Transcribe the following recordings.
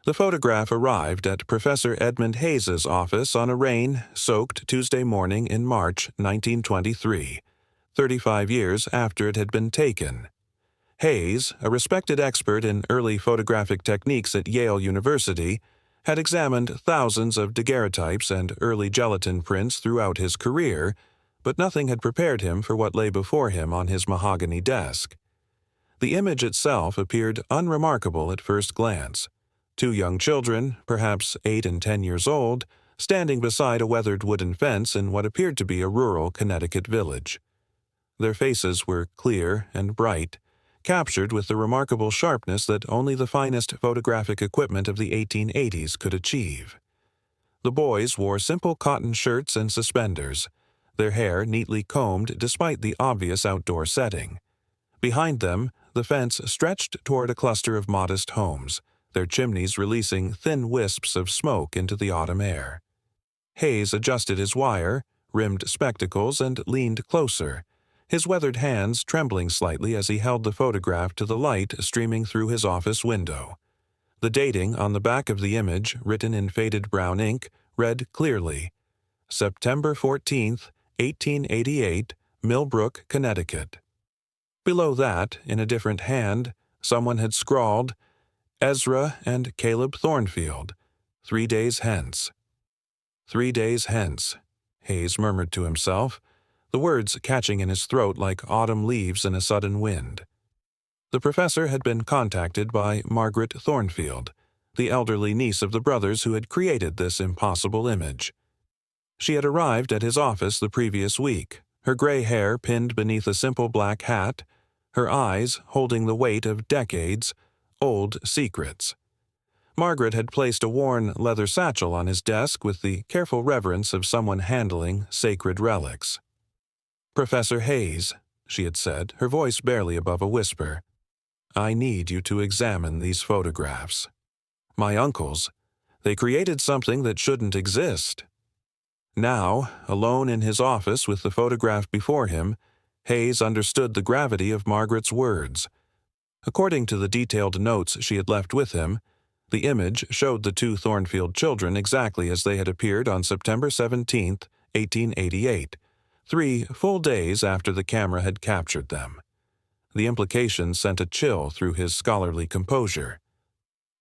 The photograph arrived at Professor Edmund Hayes's office on a rain-soaked Tuesday morning in March 1923, 35 years after it had been taken. Hayes, a respected expert in early photographic techniques at Yale University, had examined thousands of daguerreotypes and early gelatin prints throughout his career, but nothing had prepared him for what lay before him on his mahogany desk. The image itself appeared unremarkable at first glance. Two young children, perhaps 8 and 10 years old, standing beside a weathered wooden fence in what appeared to be a rural Connecticut village. Their faces were clear and bright, captured with the remarkable sharpness that only the finest photographic equipment of the 1880s could achieve. The boys wore simple cotton shirts and suspenders, their hair neatly combed despite the obvious outdoor setting. Behind them, the fence stretched toward a cluster of modest homes, their chimneys releasing thin wisps of smoke into the autumn air. Hayes adjusted his wire-rimmed spectacles and leaned closer, his weathered hands trembling slightly as he held the photograph to the light streaming through his office window. The dating on the back of the image, written in faded brown ink, read clearly, September 14th, 1888, Millbrook, Connecticut. Below that, in a different hand, someone had scrawled, Ezra and Caleb Thornfield, 3 days hence. 3 days hence, Hayes murmured to himself, the words catching in his throat like autumn leaves in a sudden wind. The professor had been contacted by Margaret Thornfield, the elderly niece of the brothers who had created this impossible image. She had arrived at his office the previous week, her gray hair pinned beneath a simple black hat, her eyes holding the weight of decades, old secrets. Margaret had placed a worn leather satchel on his desk with the careful reverence of someone handling sacred relics. Professor Hayes, she had said, her voice barely above a whisper, I need you to examine these photographs. My uncles, they created something that shouldn't exist. Now, alone in his office with the photograph before him, Hayes understood the gravity of Margaret's words. According to the detailed notes she had left with him, the image showed the two Thornfield children exactly as they had appeared on September 17, 1888, 3 full days after the camera had captured them. The implication sent a chill through his scholarly composure.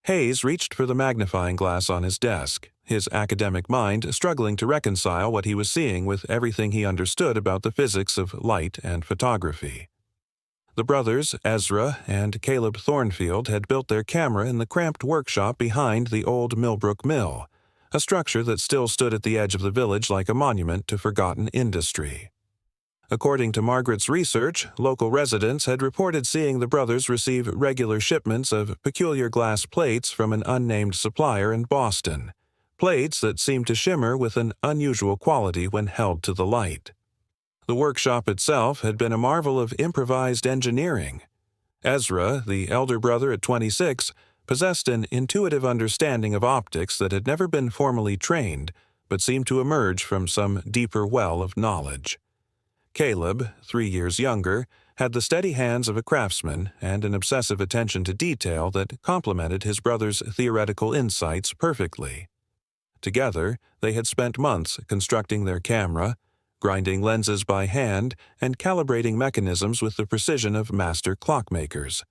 Hayes reached for the magnifying glass on his desk, his academic mind struggling to reconcile what he was seeing with everything he understood about the physics of light and photography. The brothers, Ezra and Caleb Thornfield, had built their camera in the cramped workshop behind the old Millbrook mill, a structure that still stood at the edge of the village like a monument to forgotten industry. According to Margaret's research, local residents had reported seeing the brothers receive regular shipments of peculiar glass plates from an unnamed supplier in Boston, plates that seemed to shimmer with an unusual quality when held to the light. The workshop itself had been a marvel of improvised engineering. Ezra, the elder brother at 26, possessed an intuitive understanding of optics that had never been formally trained, but seemed to emerge from some deeper well of knowledge. Caleb, 3 years younger, had the steady hands of a craftsman and an obsessive attention to detail that complemented his brother's theoretical insights perfectly. Together, they had spent months constructing their camera, grinding lenses by hand, and calibrating mechanisms with the precision of master clockmakers.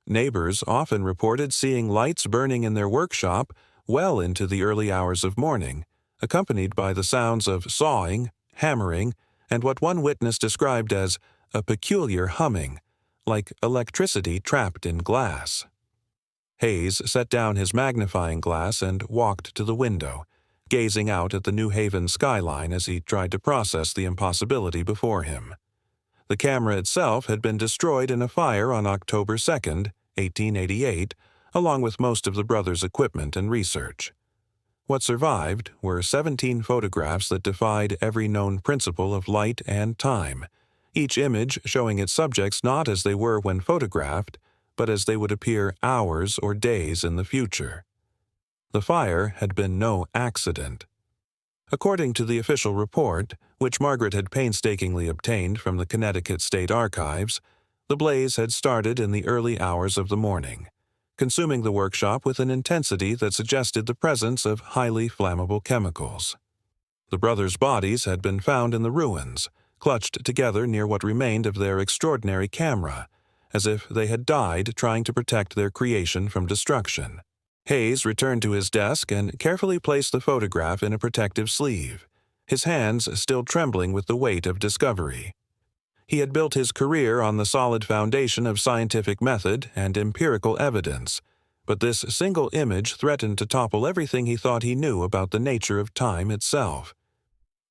Neighbors often reported seeing lights burning in their workshop well into the early hours of morning, accompanied by the sounds of sawing, hammering, and what one witness described as a peculiar humming, like electricity trapped in glass. Hayes set down his magnifying glass and walked to the window, gazing out at the New Haven skyline as he tried to process the impossibility before him. The camera itself had been destroyed in a fire on October 2, 1888, along with most of the brothers' equipment and research. What survived were 17 photographs that defied every known principle of light and time, each image showing its subjects not as they were when photographed, but as they would appear hours or days in the future. The fire had been no accident. According to the official report, which Margaret had painstakingly obtained from the Connecticut State Archives, the blaze had started in the early hours of the morning, consuming the workshop with an intensity that suggested the presence of highly flammable chemicals. The brothers' bodies had been found in the ruins, clutched together near what remained of their extraordinary camera, as if they had died trying to protect their creation from destruction. Hayes returned to his desk and carefully placed the photograph in a protective sleeve, his hands still trembling with the weight of discovery. He had built his career on the solid foundation of scientific method and empirical evidence, but this single image threatened to topple everything he thought he knew about the nature of time itself.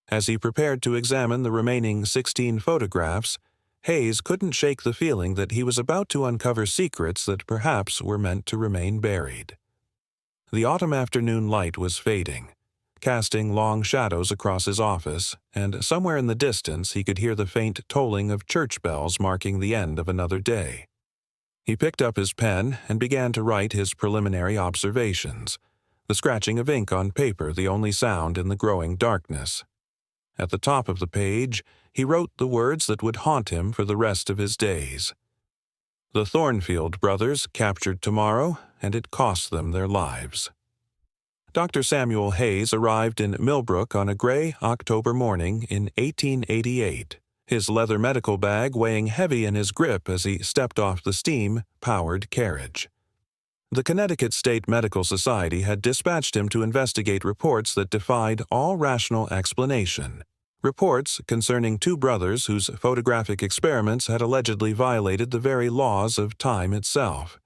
As he prepared to examine the remaining 16 photographs, Hayes couldn't shake the feeling that he was about to uncover secrets that perhaps were meant to remain buried. The autumn afternoon light was fading, casting long shadows across his office, and somewhere in the distance he could hear the faint tolling of church bells marking the end of another day. He picked up his pen and began to write his preliminary observations, the scratching of ink on paper the only sound in the growing darkness. At the top of the page, he wrote the words that would haunt him for the rest of his days. The Thornfield brothers captured tomorrow, and it cost them their lives. Dr. Samuel Hayes arrived in Millbrook on a gray October morning in 1888, his leather medical bag weighing heavy in his grip as he stepped off the steam-powered carriage. The Connecticut State Medical Society had dispatched him to investigate reports that defied all rational explanation. Reports concerning two brothers whose photographic experiments had allegedly violated the very laws of time itself.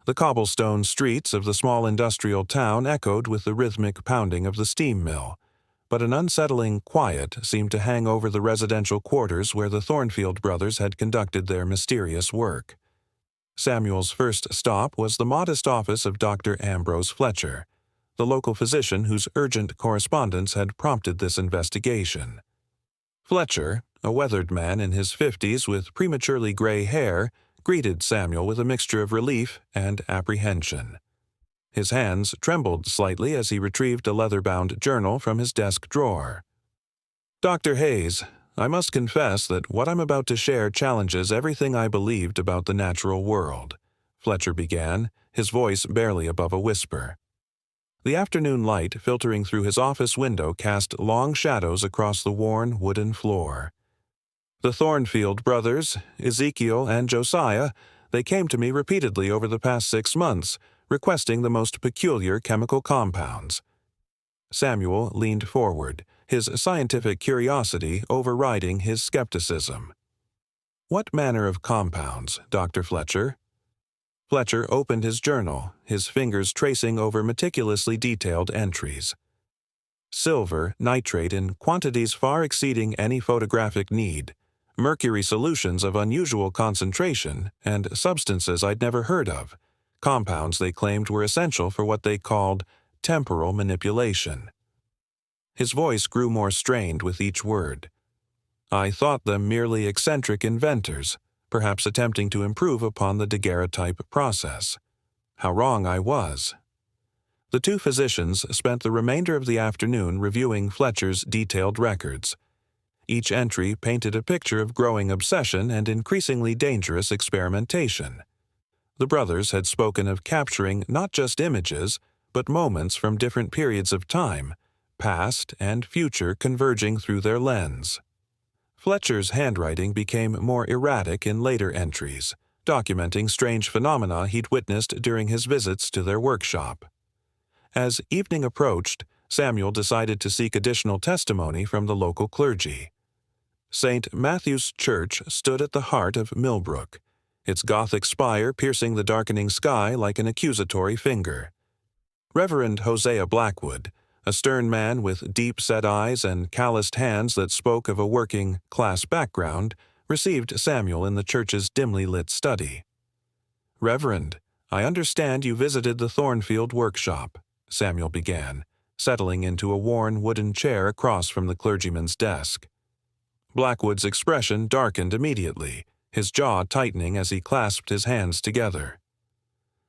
The cobblestone streets of the small industrial town echoed with the rhythmic pounding of the steam mill, but an unsettling quiet seemed to hang over the residential quarters where the Thornfield brothers had conducted their mysterious work. Samuel's first stop was the modest office of Dr. Ambrose Fletcher, the local physician whose urgent correspondence had prompted this investigation. Fletcher, a weathered man in his 50s with prematurely gray hair, greeted Samuel with a mixture of relief and apprehension. His hands trembled slightly as he retrieved a leather-bound journal from his desk drawer. "Dr. Hayes, I must confess that what I'm about to share challenges everything I believed about the natural world," Fletcher began, his voice barely above a whisper. The afternoon light filtering through his office window cast long shadows across the worn wooden floor. "The Thornfield brothers, Ezekiel and Josiah, they came to me repeatedly over the past 6 months, requesting the most peculiar chemical compounds." Samuel leaned forward, his scientific curiosity overriding his skepticism. "What manner of compounds, Dr. Fletcher?" Fletcher opened his journal, his fingers tracing over meticulously detailed entries. "Silver nitrate in quantities far exceeding any photographic need, mercury solutions of unusual concentration, and substances I'd never heard of, compounds they claimed were essential for what they called temporal manipulation." His voice grew more strained with each word. "I thought them merely eccentric inventors, perhaps attempting to improve upon the daguerreotype process. How wrong I was." The two physicians spent the remainder of the afternoon reviewing Fletcher's detailed records. Each entry painted a picture of growing obsession and increasingly dangerous experimentation. The brothers had spoken of capturing not just images, but moments from different periods of time, past and future converging through their lens. Fletcher's handwriting became more erratic in later entries, documenting strange phenomena he'd witnessed during his visits to their workshop. As evening approached, Samuel decided to seek additional testimony from the local clergy. St. Matthew's Church stood at the heart of Millbrook, its Gothic spire piercing the darkening sky like an accusatory finger. Reverend Hosea Blackwood, a stern man with deep-set eyes and calloused hands that spoke of a working-class background, received Samuel in the church's dimly lit study. "Reverend, I understand you visited the Thornfield workshop," Samuel began, settling into a worn wooden chair across from the clergyman's desk. Blackwood's expression darkened immediately, his jaw tightening as he clasped his hands together.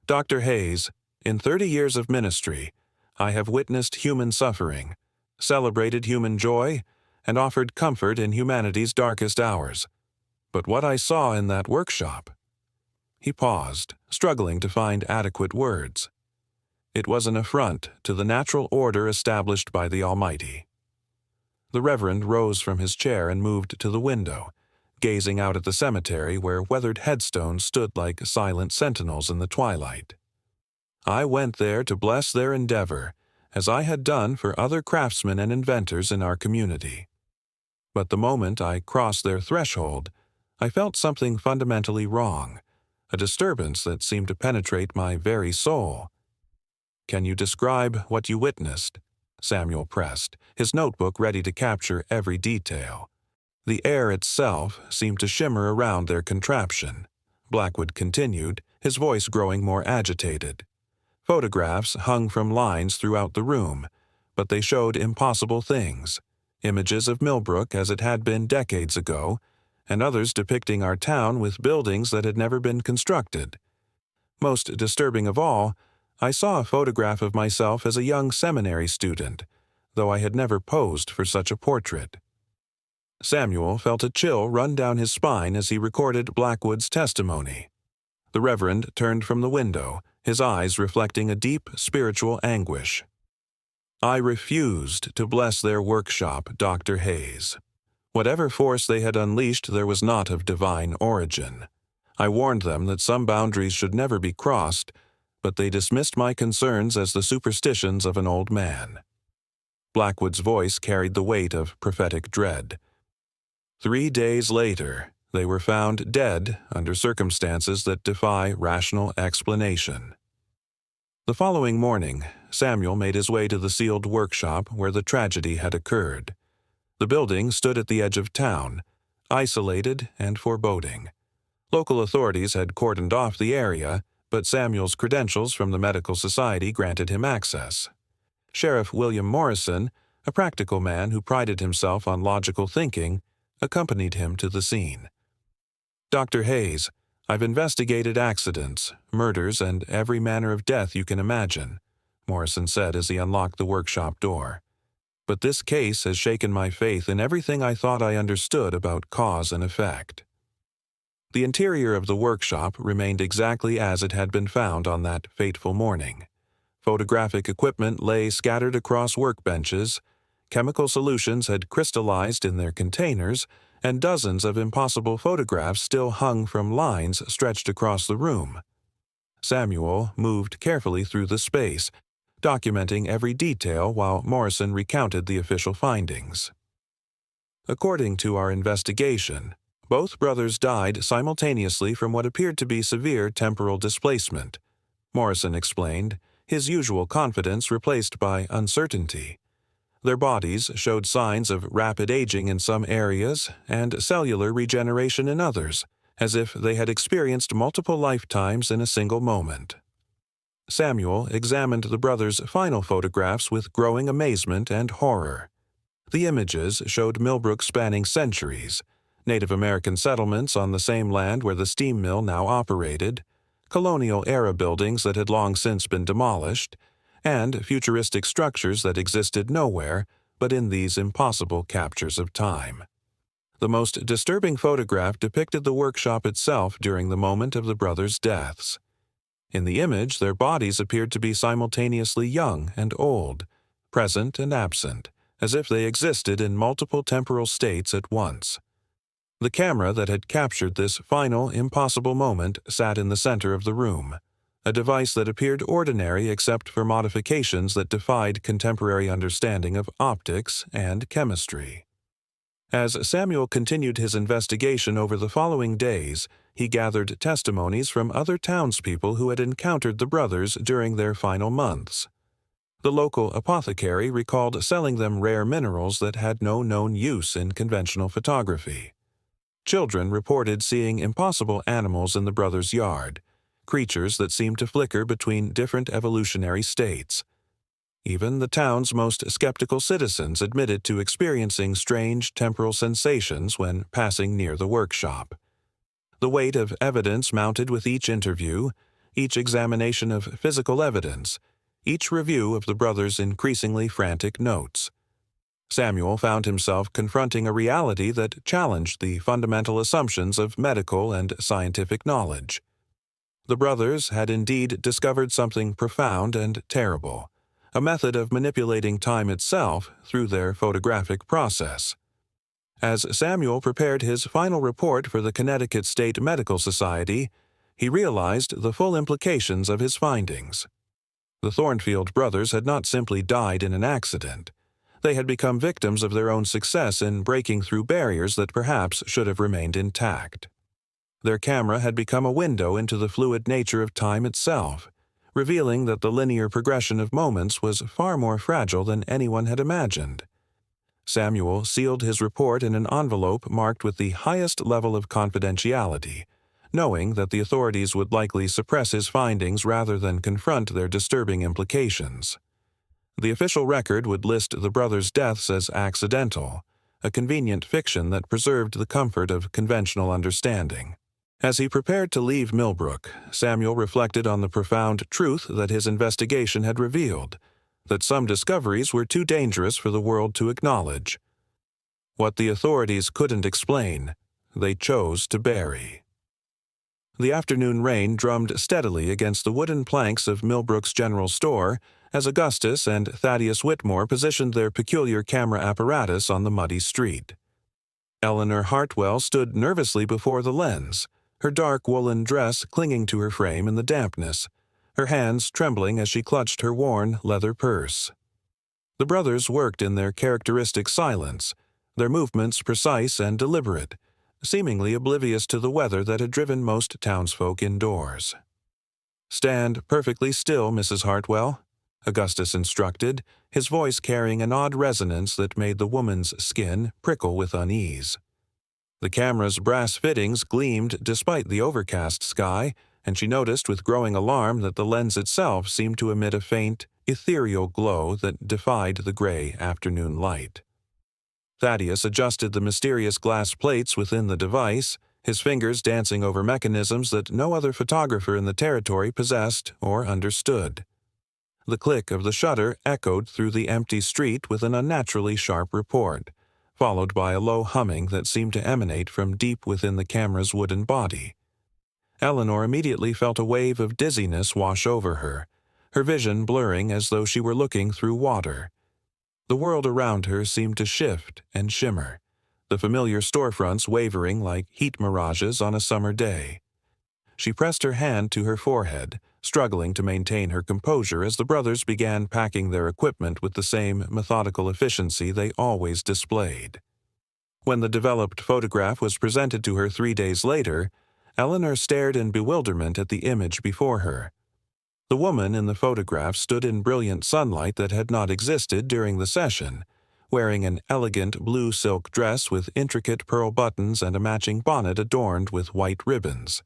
"Dr. Hayes, in 30 years of ministry, I have witnessed human suffering, celebrated human joy, and offered comfort in humanity's darkest hours. But what I saw in that workshop..." He paused, struggling to find adequate words. It was an affront to the natural order established by the Almighty. The Reverend rose from his chair and moved to the window, gazing out at the cemetery where weathered headstones stood like silent sentinels in the twilight. I went there to bless their endeavor, as I had done for other craftsmen and inventors in our community. But the moment I crossed their threshold, I felt something fundamentally wrong, a disturbance that seemed to penetrate my very soul. "Can you describe what you witnessed?" Samuel pressed, his notebook ready to capture every detail. The air itself seemed to shimmer around their contraption. Blackwood continued, his voice growing more agitated. Photographs hung from lines throughout the room, but they showed impossible things. Images of Millbrook as it had been decades ago, and others depicting our town with buildings that had never been constructed. Most disturbing of all, I saw a photograph of myself as a young seminary student, though I had never posed for such a portrait. Samuel felt a chill run down his spine as he recorded Blackwood's testimony. The Reverend turned from the window, his eyes reflecting a deep spiritual anguish. "I refused to bless their workshop, Dr. Hayes. Whatever force they had unleashed, there was not of divine origin. I warned them that some boundaries should never be crossed, but they dismissed my concerns as the superstitions of an old man." Blackwood's voice carried the weight of prophetic dread. 3 days later, they were found dead under circumstances that defy rational explanation. The following morning, Samuel made his way to the sealed workshop where the tragedy had occurred. The building stood at the edge of town, isolated and foreboding. Local authorities had cordoned off the area, but Samuel's credentials from the medical society granted him access. Sheriff William Morrison, a practical man who prided himself on logical thinking, accompanied him to the scene. "Dr. Hayes, I've investigated accidents, murders, and every manner of death you can imagine," Morrison said as he unlocked the workshop door. "But this case has shaken my faith in everything I thought I understood about cause and effect." The interior of the workshop remained exactly as it had been found on that fateful morning. Photographic equipment lay scattered across workbenches, chemical solutions had crystallized in their containers, and dozens of impossible photographs still hung from lines stretched across the room. Samuel moved carefully through the space, documenting every detail while Morrison recounted the official findings. "According to our investigation, both brothers died simultaneously from what appeared to be severe temporal displacement," Morrison explained, his usual confidence replaced by uncertainty. "Their bodies showed signs of rapid aging in some areas and cellular regeneration in others, as if they had experienced multiple lifetimes in a single moment." Samuel examined the brothers' final photographs with growing amazement and horror. The images showed Millbrook spanning centuries, Native American settlements on the same land where the steam mill now operated, colonial-era buildings that had long since been demolished, and futuristic structures that existed nowhere but in these impossible captures of time. The most disturbing photograph depicted the workshop itself during the moment of the brothers' deaths. In the image, their bodies appeared to be simultaneously young and old, present and absent, as if they existed in multiple temporal states at once. The camera that had captured this final, impossible moment sat in the center of the room, a device that appeared ordinary except for modifications that defied contemporary understanding of optics and chemistry. As Samuel continued his investigation over the following days, he gathered testimonies from other townspeople who had encountered the brothers during their final months. The local apothecary recalled selling them rare minerals that had no known use in conventional photography. Children reported seeing impossible animals in the brothers' yard, creatures that seemed to flicker between different evolutionary states. Even the town's most skeptical citizens admitted to experiencing strange temporal sensations when passing near the workshop. The weight of evidence mounted with each interview, each examination of physical evidence, each review of the brothers' increasingly frantic notes. Samuel found himself confronting a reality that challenged the fundamental assumptions of medical and scientific knowledge. The brothers had indeed discovered something profound and terrible, a method of manipulating time itself through their photographic process. As Samuel prepared his final report for the Connecticut State Medical Society, he realized the full implications of his findings. The Thornfield brothers had not simply died in an accident. They had become victims of their own success in breaking through barriers that perhaps should have remained intact. Their camera had become a window into the fluid nature of time itself, revealing that the linear progression of moments was far more fragile than anyone had imagined. Samuel sealed his report in an envelope marked with the highest level of confidentiality, knowing that the authorities would likely suppress his findings rather than confront their disturbing implications. The official record would list the brothers' deaths as accidental, a convenient fiction that preserved the comfort of conventional understanding. As he prepared to leave Millbrook, Samuel reflected on the profound truth that his investigation had revealed, that some discoveries were too dangerous for the world to acknowledge. What the authorities couldn't explain, they chose to bury. The afternoon rain drummed steadily against the wooden planks of Millbrook's general store as Augustus and Thaddeus Whitmore positioned their peculiar camera apparatus on the muddy street. Eleanor Hartwell stood nervously before the lens, her dark woolen dress clinging to her frame in the dampness, her hands trembling as she clutched her worn leather purse. The brothers worked in their characteristic silence, their movements precise and deliberate, seemingly oblivious to the weather that had driven most townsfolk indoors. "Stand perfectly still, Mrs. Hartwell," Augustus instructed, his voice carrying an odd resonance that made the woman's skin prickle with unease. The camera's brass fittings gleamed despite the overcast sky, and she noticed with growing alarm that the lens itself seemed to emit a faint, ethereal glow that defied the gray afternoon light. Thaddeus adjusted the mysterious glass plates within the device, his fingers dancing over mechanisms that no other photographer in the territory possessed or understood. The click of the shutter echoed through the empty street with an unnaturally sharp report, followed by a low humming that seemed to emanate from deep within the camera's wooden body. Eleanor immediately felt a wave of dizziness wash over her, her vision blurring as though she were looking through water. The world around her seemed to shift and shimmer, the familiar storefronts wavering like heat mirages on a summer day. She pressed her hand to her forehead, struggling to maintain her composure as the brothers began packing their equipment with the same methodical efficiency they always displayed. When the developed photograph was presented to her 3 days later, Eleanor stared in bewilderment at the image before her. The woman in the photograph stood in brilliant sunlight that had not existed during the session, wearing an elegant blue silk dress with intricate pearl buttons and a matching bonnet adorned with white ribbons.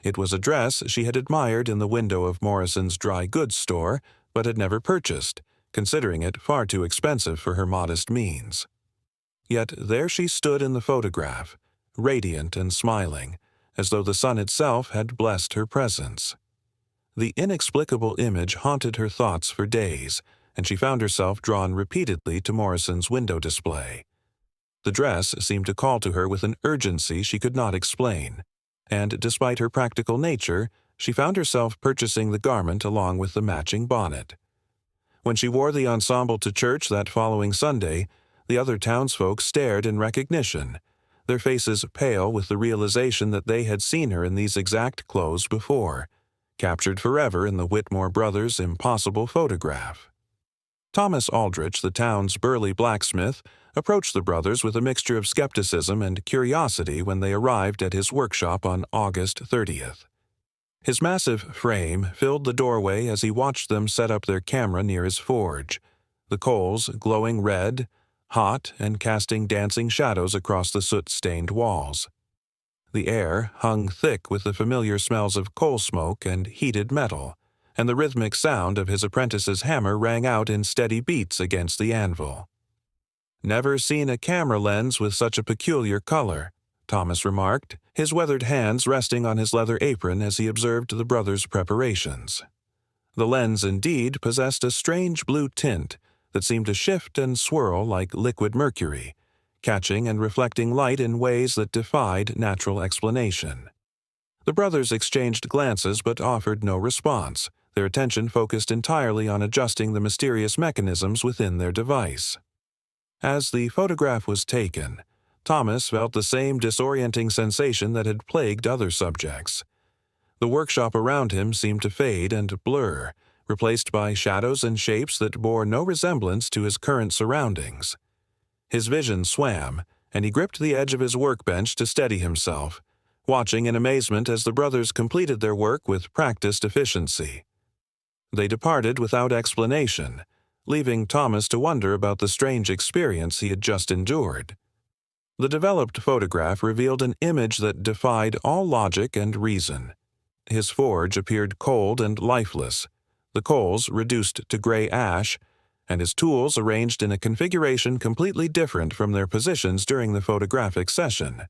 It was a dress she had admired in the window of Morrison's dry goods store, but had never purchased, considering it far too expensive for her modest means. Yet there she stood in the photograph, radiant and smiling, as though the sun itself had blessed her presence. The inexplicable image haunted her thoughts for days, and she found herself drawn repeatedly to Morrison's window display. The dress seemed to call to her with an urgency she could not explain, and despite her practical nature, she found herself purchasing the garment along with the matching bonnet. When she wore the ensemble to church that following Sunday, the other townsfolk stared in recognition, their faces pale with the realization that they had seen her in these exact clothes before, captured forever in the Whitmore brothers' impossible photograph. Thomas Aldrich, the town's burly blacksmith, approached the brothers with a mixture of skepticism and curiosity when they arrived at his workshop on August 30th. His massive frame filled the doorway as he watched them set up their camera near his forge, the coals glowing red, hot, and casting dancing shadows across the soot-stained walls. The air hung thick with the familiar smells of coal smoke and heated metal, and the rhythmic sound of his apprentice's hammer rang out in steady beats against the anvil. "Never seen a camera lens with such a peculiar color," Thomas remarked, his weathered hands resting on his leather apron as he observed the brothers' preparations. The lens indeed possessed a strange blue tint that seemed to shift and swirl like liquid mercury, catching and reflecting light in ways that defied natural explanation. The brothers exchanged glances but offered no response, their attention focused entirely on adjusting the mysterious mechanisms within their device. As the photograph was taken, Thomas felt the same disorienting sensation that had plagued other subjects. The workshop around him seemed to fade and blur, replaced by shadows and shapes that bore no resemblance to his current surroundings. His vision swam, and he gripped the edge of his workbench to steady himself, watching in amazement as the brothers completed their work with practiced efficiency. They departed without explanation, leaving Thomas to wonder about the strange experience he had just endured. The developed photograph revealed an image that defied all logic and reason. His forge appeared cold and lifeless, the coals reduced to gray ash, and his tools arranged in a configuration completely different from their positions during the photographic session.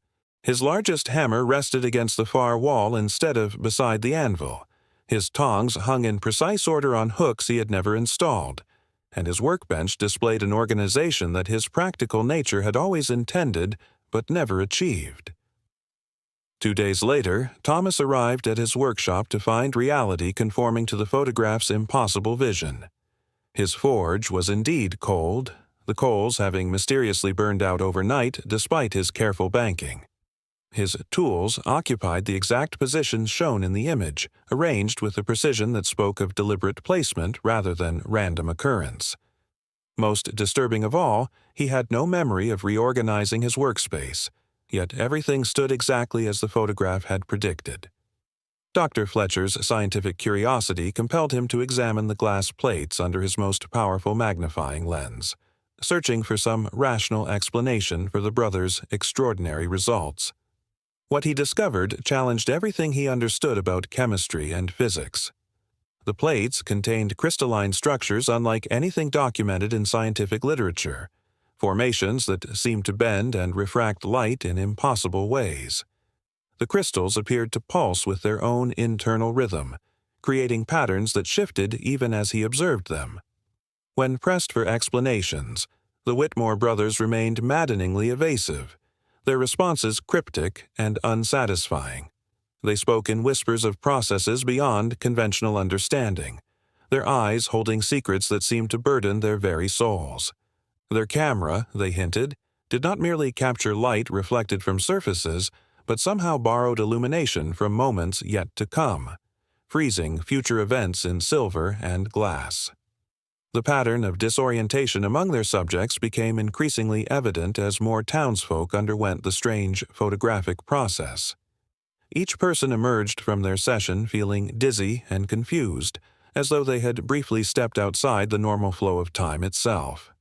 His largest hammer rested against the far wall instead of beside the anvil. His tongs hung in precise order on hooks he had never installed, and his workbench displayed an organization that his practical nature had always intended but never achieved. 2 days later, Thomas arrived at his workshop to find reality conforming to the photograph's impossible vision. His forge was indeed cold, the coals having mysteriously burned out overnight despite his careful banking. His tools occupied the exact positions shown in the image, arranged with a precision that spoke of deliberate placement rather than random occurrence. Most disturbing of all, he had no memory of reorganizing his workspace, yet everything stood exactly as the photograph had predicted. Dr. Fletcher's scientific curiosity compelled him to examine the glass plates under his most powerful magnifying lens, searching for some rational explanation for the brothers' extraordinary results. What he discovered challenged everything he understood about chemistry and physics. The plates contained crystalline structures unlike anything documented in scientific literature, formations that seemed to bend and refract light in impossible ways. The crystals appeared to pulse with their own internal rhythm, creating patterns that shifted even as he observed them. When pressed for explanations, the Whitmore brothers remained maddeningly evasive, their responses cryptic and unsatisfying. They spoke in whispers of processes beyond conventional understanding, their eyes holding secrets that seemed to burden their very souls. Their camera, they hinted, did not merely capture light reflected from surfaces, but somehow borrowed illumination from moments yet to come, freezing future events in silver and glass. The pattern of disorientation among their subjects became increasingly evident as more townsfolk underwent the strange photographic process. Each person emerged from their session feeling dizzy and confused, as though they had briefly stepped outside the normal flow of time itself.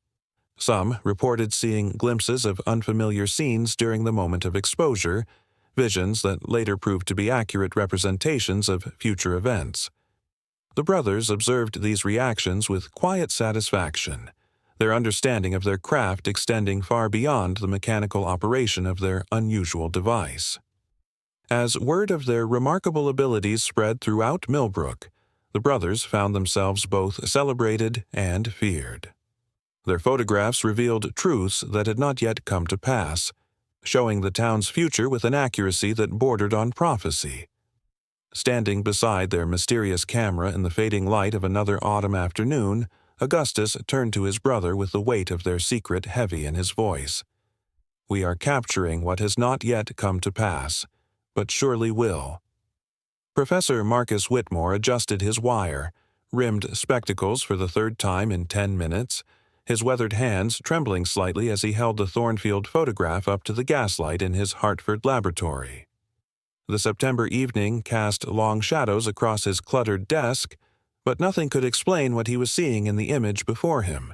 Some reported seeing glimpses of unfamiliar scenes during the moment of exposure, visions that later proved to be accurate representations of future events. The brothers observed these reactions with quiet satisfaction, their understanding of their craft extending far beyond the mechanical operation of their unusual device. As word of their remarkable abilities spread throughout Millbrook, the brothers found themselves both celebrated and feared. Their photographs revealed truths that had not yet come to pass, showing the town's future with an accuracy that bordered on prophecy. Standing beside their mysterious camera in the fading light of another autumn afternoon, Augustus turned to his brother with the weight of their secret heavy in his voice. "We are capturing what has not yet come to pass, but surely will." Professor Marcus Whitmore adjusted his wire, rimmed spectacles for the third time in 10 minutes, his weathered hands trembling slightly as he held the Thornfield photograph up to the gaslight in his Hartford laboratory. The September evening cast long shadows across his cluttered desk, but nothing could explain what he was seeing in the image before him.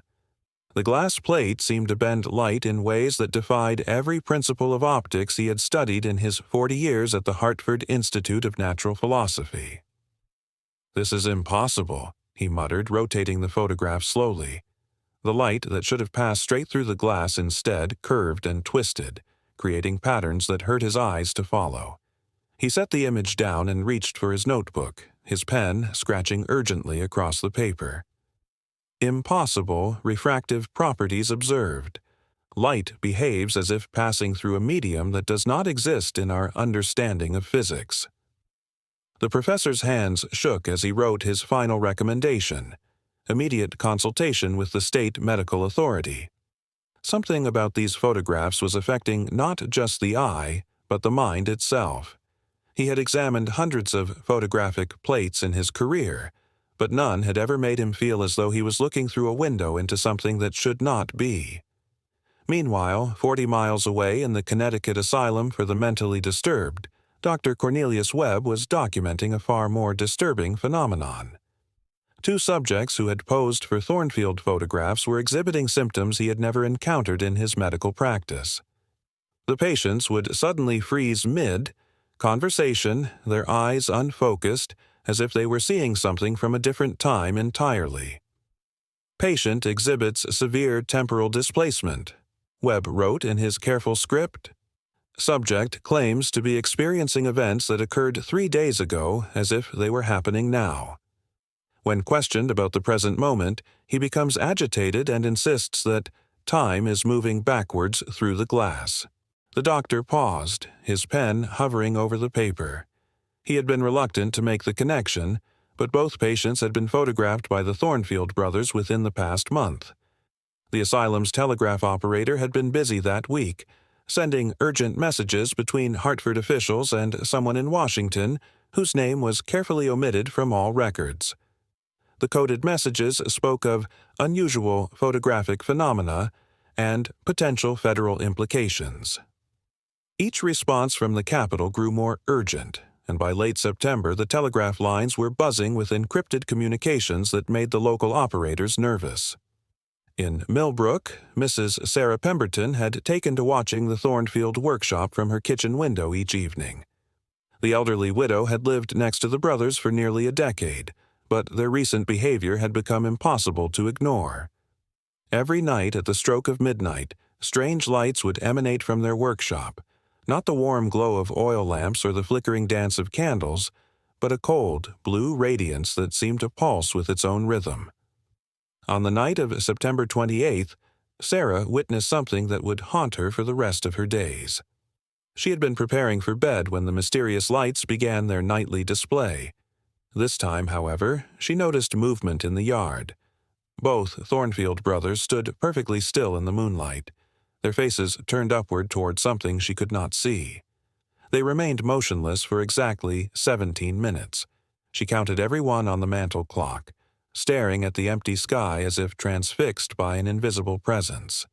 The glass plate seemed to bend light in ways that defied every principle of optics he had studied in his 40 years at the Hartford Institute of Natural Philosophy. "This is impossible," he muttered, rotating the photograph slowly. The light that should have passed straight through the glass instead curved and twisted, creating patterns that hurt his eyes to follow. He set the image down and reached for his notebook, his pen scratching urgently across the paper. "Impossible refractive properties observed. Light behaves as if passing through a medium that does not exist in our understanding of physics." The professor's hands shook as he wrote his final recommendation: immediate consultation with the state medical authority. Something about these photographs was affecting not just the eye, but the mind itself. He had examined hundreds of photographic plates in his career, but none had ever made him feel as though he was looking through a window into something that should not be. Meanwhile, 40 miles away in the Connecticut Asylum for the Mentally Disturbed, Dr. Cornelius Webb was documenting a far more disturbing phenomenon. Two subjects who had posed for Thornfield photographs were exhibiting symptoms he had never encountered in his medical practice. The patients would suddenly freeze mid-conversation, their eyes unfocused, as if they were seeing something from a different time entirely. Patient exhibits severe temporal displacement, Webb wrote in his careful script. Subject claims to be experiencing events that occurred 3 days ago as if they were happening now. When questioned about the present moment, he becomes agitated and insists that time is moving backwards through the glass. The doctor paused, his pen hovering over the paper. He had been reluctant to make the connection, but both patients had been photographed by the Thornfield brothers within the past month. The asylum's telegraph operator had been busy that week, sending urgent messages between Hartford officials and someone in Washington whose name was carefully omitted from all records. The coded messages spoke of unusual photographic phenomena and potential federal implications. Each response from the capital grew more urgent, and by late September the telegraph lines were buzzing with encrypted communications that made the local operators nervous. In Millbrook, Mrs. Sarah Pemberton had taken to watching the Thornfield workshop from her kitchen window each evening. The elderly widow had lived next to the brothers for nearly a decade, but their recent behavior had become impossible to ignore. Every night at the stroke of midnight, strange lights would emanate from their workshop, not the warm glow of oil lamps or the flickering dance of candles, but a cold, blue radiance that seemed to pulse with its own rhythm. On the night of September 28th, Sarah witnessed something that would haunt her for the rest of her days. She had been preparing for bed when the mysterious lights began their nightly display. This time, however, she noticed movement in the yard. Both Thornfield brothers stood perfectly still in the moonlight, their faces turned upward toward something she could not see. They remained motionless for exactly 17 minutes. She counted every one on the mantel clock, staring at the empty sky as if transfixed by an invisible presence.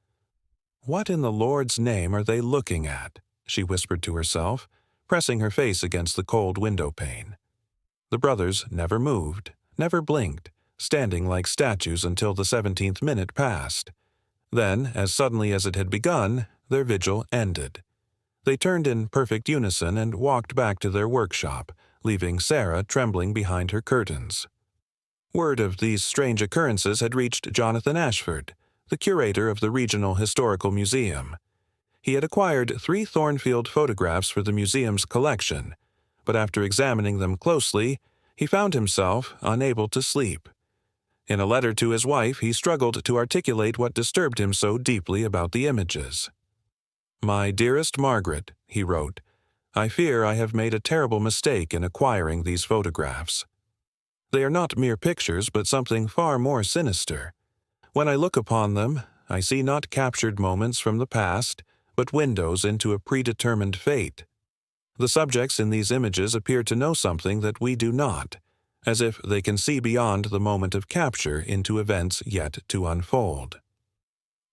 "What in the Lord's name are they looking at?" she whispered to herself, pressing her face against the cold window pane. The brothers never moved, never blinked, standing like statues until the 17th minute passed. Then, as suddenly as it had begun, their vigil ended. They turned in perfect unison and walked back to their workshop, leaving Sarah trembling behind her curtains. Word of these strange occurrences had reached Jonathan Ashford, the curator of the Regional Historical Museum. He had acquired 3 Thornfield photographs for the museum's collection, but after examining them closely, he found himself unable to sleep. In a letter to his wife, he struggled to articulate what disturbed him so deeply about the images. "My dearest Margaret," he wrote, "I fear I have made a terrible mistake in acquiring these photographs. They are not mere pictures, but something far more sinister. When I look upon them, I see not captured moments from the past, but windows into a predetermined fate. The subjects in these images appear to know something that we do not, as if they can see beyond the moment of capture into events yet to unfold."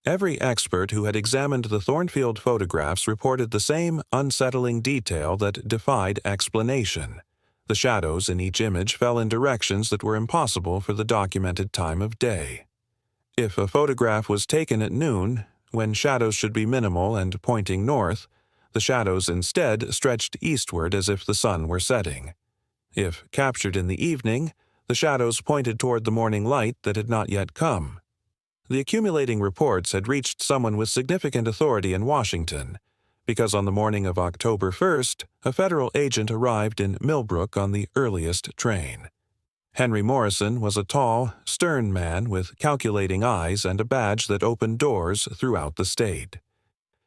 Every expert who had examined the Thornfield photographs reported the same unsettling detail that defied explanation. The shadows in each image fell in directions that were impossible for the documented time of day. If a photograph was taken at noon, when shadows should be minimal and pointing north, the shadows instead stretched eastward as if the sun were setting. If captured in the evening, the shadows pointed toward the morning light that had not yet come. The accumulating reports had reached someone with significant authority in Washington, because on the morning of October 1st, a federal agent arrived in Millbrook on the earliest train. Henry Morrison was a tall, stern man with calculating eyes and a badge that opened doors throughout the state.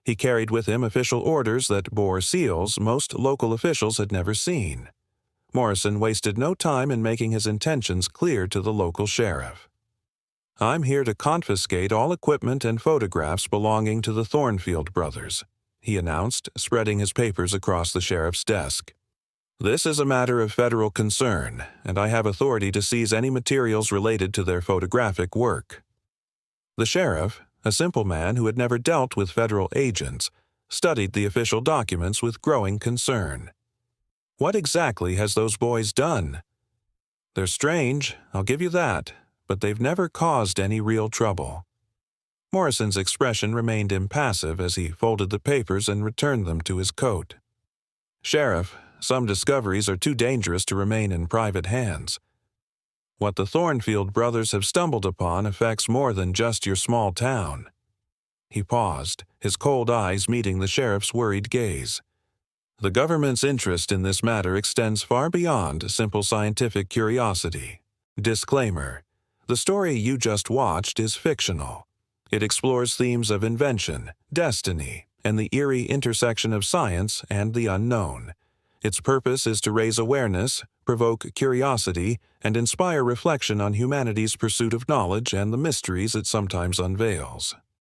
He carried with him official orders that bore seals most local officials had never seen. Morrison wasted no time in making his intentions clear to the local sheriff. "I'm here to confiscate all equipment and photographs belonging to the Thornfield brothers," he announced, spreading his papers across the sheriff's desk. "This is a matter of federal concern, and I have authority to seize any materials related to their photographic work." The sheriff, a simple man who had never dealt with federal agents, studied the official documents with growing concern. "What exactly has those boys done? They're strange, I'll give you that, but they've never caused any real trouble." Morrison's expression remained impassive as he folded the papers and returned them to his coat. "Sheriff, some discoveries are too dangerous to remain in private hands. What the Thornfield brothers have stumbled upon affects more than just your small town." He paused, his cold eyes meeting the sheriff's worried gaze. "The government's interest in this matter extends far beyond simple scientific curiosity. Disclaimer: the story you just watched is fictional. It explores themes of invention, destiny, and the eerie intersection of science and the unknown. Its purpose is to raise awareness, provoke curiosity, and inspire reflection on humanity's pursuit of knowledge and the mysteries it sometimes unveils."